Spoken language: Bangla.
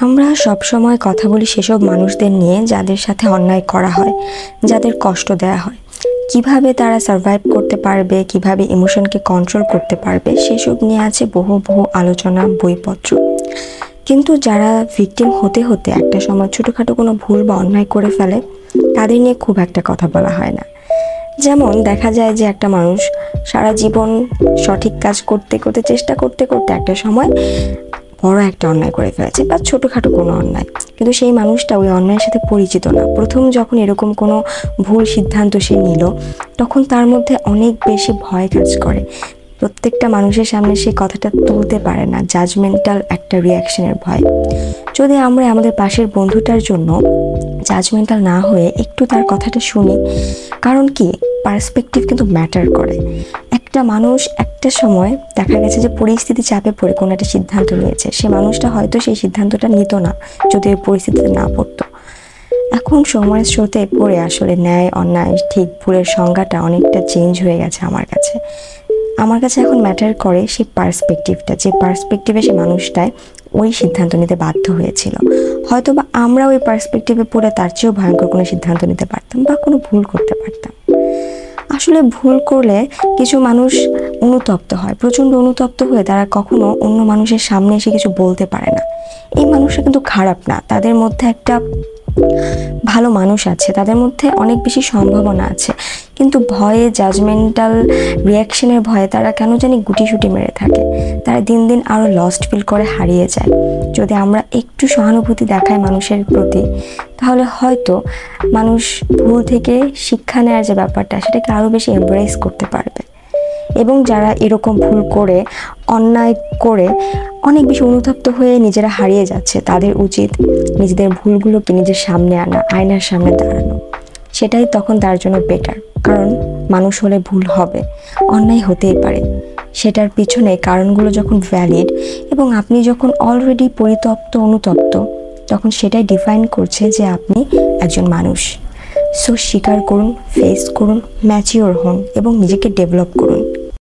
আমরা সব সময় কথা বলি সেসব মানুষদের নিয়ে যাদের সাথে অন্যায় করা হয়, যাদের কষ্ট দেয়া হয়। কিভাবে তারা সারভাইভ করতে পারবে, কিভাবে ইমোশনকে কন্ট্রোল করতে পারবে, সেসব নিয়ে আছে বহু বহু আলোচনা, বইপত্র। কিন্তু যারা ভিকটিম হতে হতে একটা সময় ছোটোখাটো কোনো ভুল বা অন্যায় করে ফেলে, তাদের নিয়ে খুব একটা কথা বলা হয় না। যেমন দেখা যায় যে একটা মানুষ সারা জীবন সঠিক কাজ করতে করতে চেষ্টা করতে করতে একটা সময় বড় একটা অন্যায় করে ফেলেছে বা ছোটোখাটো কোনো অন্যায়, কিন্তু সেই মানুষটা ওই অন্যায়ের সাথে পরিচিত না। প্রথম যখন এরকম কোনো ভুল সিদ্ধান্ত সে নিল, তখন তার মধ্যে অনেক বেশি ভয় কাজ করে। প্রত্যেকটা মানুষের সামনে সেই কথাটা তুলতে পারে না, জাজমেন্টাল একটা রিয়াকশনের ভয়। যদি আমরা আমাদের পাশের বন্ধুটার জন্য জাজমেন্টাল না হয়ে একটু তার কথাটা শুনি, কারণ কি পার্সপেক্টিভ কিন্তু ম্যাটার করে। একটা মানুষ একটা সময় দেখা গেছে যে পরিস্থিতি চাপে পড়ে কোনো একটা সিদ্ধান্ত নিয়েছে, সে মানুষটা হয়তো সেই সিদ্ধান্তটা নিত না যদি ওই পরিস্থিতিতে না পড়তো। এখন সময়ের স্রোতে পড়ে আসলে ন্যায় অন্যায় ঠিক ভুলের সংজ্ঞাটা অনেকটা চেঞ্জ হয়ে গেছে আমার কাছে এখন ম্যাটার করে সেই পার্সপেক্টিভটা, যে পার্সপেক্টিভে সে মানুষটায় ওই সিদ্ধান্ত নিতে বাধ্য হয়েছিল। হয়তো বা আমরা ওই পার্সপেক্টিভে পড়ে তার চেয়েও ভয়ঙ্কর কোনো সিদ্ধান্ত নিতে পারতাম বা কোনো ভুল করতে পারতাম। আসলে ভুল করলে কিছু মানুষ অনুতপ্ত হয়, প্রচণ্ড অনুতপ্ত হয়ে তারা কখনো অন্য মানুষের সামনে এসে কিছু বলতে পারে না। এই মানুষরা কিন্তু খারাপ না, তাদের মধ্যে একটা ভালো মানুষ আছে, তাদের মধ্যে অনেক বেশি সম্ভাবনা আছে, কিন্তু ভয়ে জাজমেন্টাল রিয়াকশনের ভয়ে তারা কেন জানি গুটিসুটি মেরে থাকে। তারা দিন দিন আরও লস্ট ফিল করে, হারিয়ে যায়। যদি আমরা একটু সহানুভূতি দেখাই মানুষের প্রতি, তাহলে হয়তো মানুষ ভুল থেকে শিক্ষা নেওয়ার যে ব্যাপারটা, সেটাকে আরও বেশি এমব্রেস করতে পারবে। এবং যারা এরকম ভুল করে অন্যায় করে অনেক বেশি অনুতপ্ত হয়ে নিজেরা হারিয়ে যাচ্ছে, তাদের উচিত নিজেদের ভুলগুলোকে নিজের সামনে আনা, আয়নার সামনে দাঁড়ানো। সেটাই তখন তার জন্য বেটার, কারণ মানুষ হলে ভুল হবে, অন্যায় হতেই পারে। সেটার পিছনে কারণগুলো যখন ভ্যালিড এবং আপনি যখন অলরেডি পরিতপ্ত অনুতপ্ত, তখন সেটাই ডিফাইন করছে যে আপনি একজন মানুষ। সো স্বীকার করুন, ফেস করুন, ম্যাচিওর হন এবং নিজেকে ডেভেলপ করুন।